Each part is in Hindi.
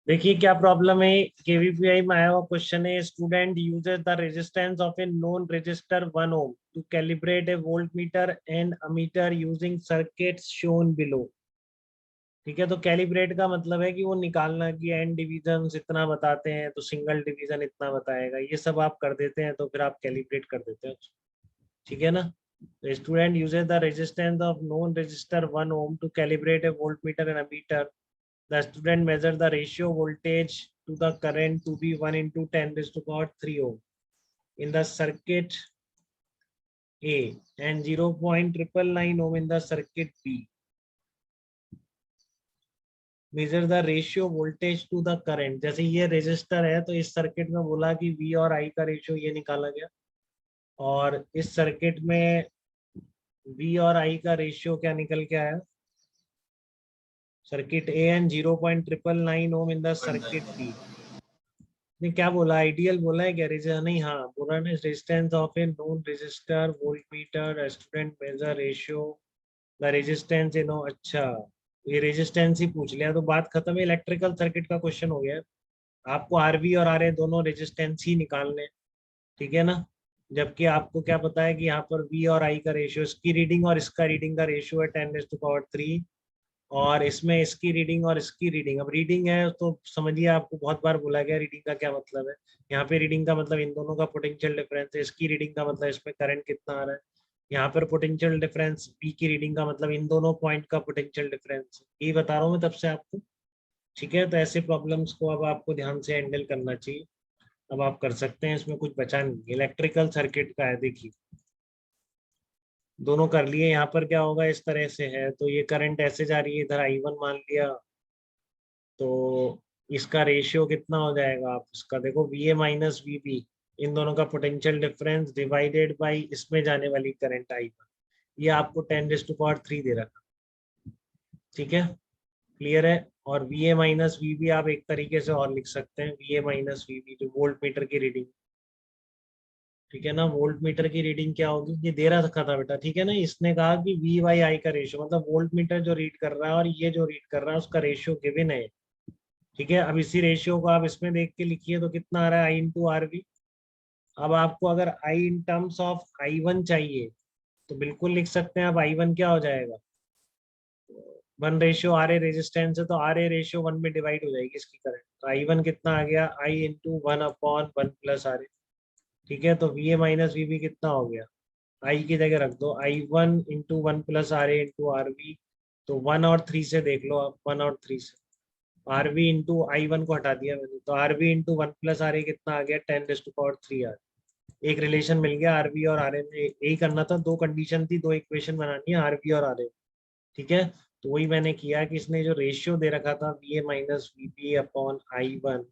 देखिए क्या प्रॉब्लम है। केवीपीआई में आया हुआ क्वेश्चन है, student uses the resistance of a known resistor 1 ohm to calibrate a voltmeter and ammeter using circuits shown below. ठीक है, तो कैलिब्रेट का मतलब है कि वो निकालना कि एन डिवीजन इतना बताते हैं तो सिंगल डिवीजन इतना बताएगा, ये सब आप कर देते हैं तो फिर आप कैलिब्रेट कर देते हैं। ठीक है ना। The student uses the resistance of known resistor 1 ohm to calibrate a voltmeter and ammeter. The student measures the ratio voltage to the current to be 1 into 10 raised to power 3 ohm in the circuit A and 0.999 ohm in the circuit B. Measure the ratio voltage to the current. जैसे ये रेजिस्टर है तो इस सर्किट में बोला कि V और I का रेशियो ये निकाला गया, और इस सर्किट में V और I का रेशियो क्या निकल के आया, circuit A and 0.999 ohm in the circuit B. ने क्या बोला, आइडियल बोला है क्या, नहीं हाँ बोला ना, resistance of a known resistor voltmeter student measure ratio the resistance no. अच्छा, ये रेजिस्टेंस ही पूछ लिया तो बात खत्म है, इलेक्ट्रिकल सर्किट का क्वेश्चन हो गया। आपको आरवी और आर ए दोनों रेजिस्टेंस ही निकालने। ठीक है ना। जबकि आपको क्या पता है कि यहाँ पर वी और आई का रेशियो, इसकी रीडिंग और इसका रीडिंग का रेशियो है 10⁻3, और इसमें इसकी रीडिंग और इसकी रीडिंग, अब रीडिंग है तो समझिए आपको बहुत बार बोला गया रीडिंग का क्या मतलब है। यहाँ पे रीडिंग का मतलब इन दोनों का पोटेंशियल डिफरेंस है, इसकी रीडिंग का मतलब इसमें करंट कितना आ रहा है। यहाँ पर पोटेंशियल डिफरेंस बी की रीडिंग का मतलब इन दोनों पॉइंट का पोटेंशियल डिफरेंस, यही बता रहा हूँ मैं तब से आपको। ठीक है, तो ऐसे प्रॉब्लम्स को अब आपको ध्यान से हैंडल करना चाहिए। अब आप कर सकते हैं, इसमें कुछ बचा नहीं, इलेक्ट्रिकल सर्किट का है। देखिए दोनों कर लिए, यहाँ पर क्या होगा, इस तरह से है तो ये करंट ऐसे जा रही है, इधर I1 मान लिया, तो इसका रेशियो कितना हो जाएगा, आप इसका देखो V A minus V B, इन दोनों का पोटेंशियल डिफरेंस डिवाइडेड बाई इसमें जाने वाली करंट I1, ये आपको 10⁻3 दे रखा। ठीक है, क्लियर है। और V A minus V B आप एक तरीके से और लिख सकते हैं, V A minus V B जो वोल्ट मीटर की रीडिंग। ठीक है ना, वोल्ट मीटर की रीडिंग क्या होगी, ये दे रखा था बेटा। ठीक है ना, इसने कहा कि वी बाई आई का रेशियो, मतलब वोल्ट मीटर जो रीड कर रहा है और ये जो रीड कर रहा है उसका रेशियो गिवन है। ठीक है, अब इसी रेशियो को आप इसमें देख के लिखिए तो कितना आ रहा है, आई इंटू आर वी। अब आपको अगर आई इन टर्म्स ऑफ I1 चाहिए तो बिल्कुल लिख सकते हैं, अब I1 क्या हो जाएगा, 1:R ए रेजिस्टेंस है तो RA रेशियो 1 में डिवाइड हो जाएगी इसकी करंट, तो I1 कितना आ गया, I इंटू 1/1 + RA। ठीक है, तो VA माइनस VB कितना हो गया, I की जगह रख दो I1 into 1 + RA into RB, तो 1 और 3 से देख लो आप, 1 और 3 से RV इंटू I1 को हटा दिया मैंने, तो RV इंटू 1 + RA कितना आ गया, 10⁻3R। एक रिलेशन मिल गया आरबी और आरए में, यही करना था, दो कंडीशन थी, दो इक्वेशन बनानी है आरबी और आरए। ठीक है, तो वही मैंने किया कि इसने जो रेशियो दे रखा था V A minus V B upon I1।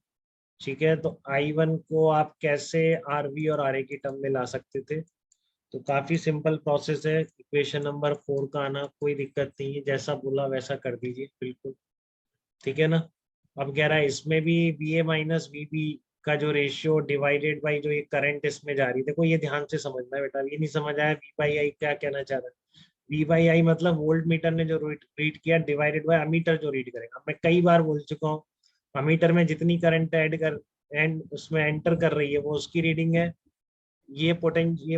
ठीक है, तो I1 को आप कैसे आरबी और आरए की टर्म में ला सकते थे, तो काफी सिंपल प्रोसेस है, इक्वेशन नंबर 4 का आना कोई दिक्कत नहीं है, जैसा बोला वैसा कर दीजिए बिल्कुल। ठीक है ना। अब कह रहा है इसमें भी V A minus V B का जो रेशियो डिवाइडेड बाई जो ये करंट इसमें जा रही है, देखो ये ध्यान से समझना है बेटा, ये नहीं समझ आया वी बाई आई क्या कहना चाह रहा है। वी बाई आई मतलब वोल्ट मीटर ने जो रीड किया डिवाइडेड बाय अमीटर जो रीड करेगा। मैं कई बार बोल चुका हूँ, अमीटर में जितनी करंट ऐड कर एंड उसमें एंटर कर रही है वो उसकी रीडिंग है, ये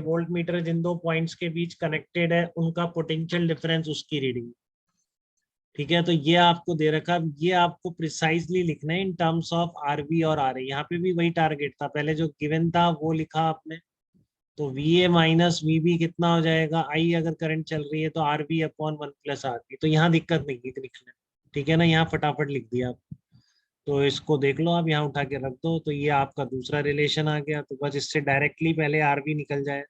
वोल्ट मीटर जिन दो पॉइंट्स के बीच कनेक्टेड है उनका पोटेंशियल डिफरेंस उसकी रीडिंग। ठीक है, तो ये आपको दे रखा, ये आपको प्रिसाइजली लिखना है इन टर्म्स ऑफ आरबी और आर ए। यहाँ पे भी वही टारगेट था, पहले जो गिवन था वो लिखा आपने, तो V A minus V B कितना हो जाएगा, आई अगर करंट चल रही है तो आर बी अपॉन 1 + RB, तो यहाँ दिक्कत नहीं थी लिखने। ठीक है ना, यहाँ फटाफट लिख दिया आप, तो इसको देख लो आप, यहाँ उठा के रख दो, तो ये आपका दूसरा रिलेशन आ गया, तो बस इससे डायरेक्टली पहले आरबी निकल जाए,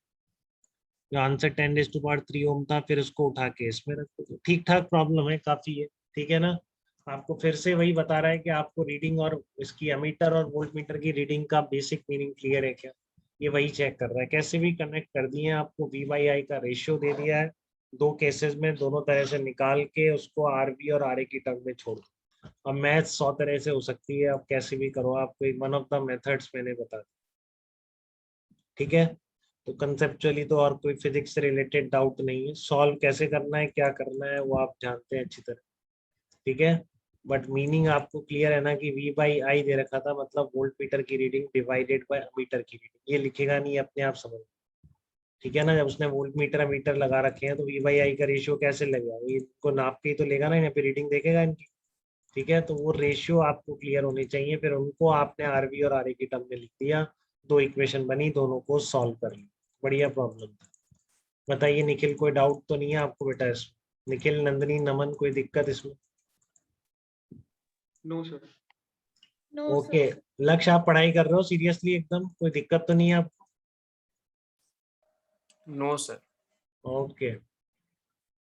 जो आंसर 10⁻3 ओम था, फिर उसको उठा के इसमें रख दो, ठीक ठाक प्रॉब्लम है, काफी है। ठीक है ना, आपको फिर से वही बता रहा है कि आपको रीडिंग और इसकी अमीटर और वोल्ट मीटर की रीडिंग का बेसिक मीनिंग क्लियर है क्या, ये वही चेक कर रहा है। कैसे भी कनेक्ट कर दिए आपको, वी बाई आई का रेशियो दे दिया है, दो केसेस में दोनों तरह से निकाल के उसको आर बी और आर ए की टर्म में छोड़ दो। अब मैथ 100 तरह से हो सकती है, आप कैसे भी करो, आपको एक वन ऑफ द मेथड्स मैंने बता दिया। ठीक है, तो कंसेप्चुअली तो और कोई फिजिक्स से रिलेटेड डाउट नहीं है, सॉल्व कैसे करना है क्या करना है वो आप जानते हैं अच्छी तरह। ठीक है, बट मीनिंग आपको क्लियर है ना कि V बाई आई दे रखा था, मतलब वोल्ट मीटर की रीडिंग डिवाइडेड बाय मीटर की रीडिंग। ये लिखेगा नहीं, अपने आप समझ, ठीक है ना। जब उसने वोल्ट मीटर मीटर लगा रखे हैं तो V बाई आई का रेशियो कैसे लगेगा, ये इनको नाप के ही तो लेगा ना, यहाँ पे रीडिंग देखेगा इनकी, ठीक है। तो वो रेशियो आपको क्लियर होनी चाहिए, फिर उनको आपने आरवी और आरए की टर्म में लिख दिया, दो इक्वेशन बनी, दोनों को सॉल्व कर लिया, बढ़िया प्रॉब्लम था। बताइए निखिल, कोई डाउट तो नहीं है आपको बेटा इसमें? निखिल, नंदनी, नमन, कोई दिक्कत इसमें? No sir. ओके, लक्ष्य आप पढ़ाई कर रहे हो सीरियसली एकदम, कोई दिक्कत तो नहीं है आपको? No sir. ओके।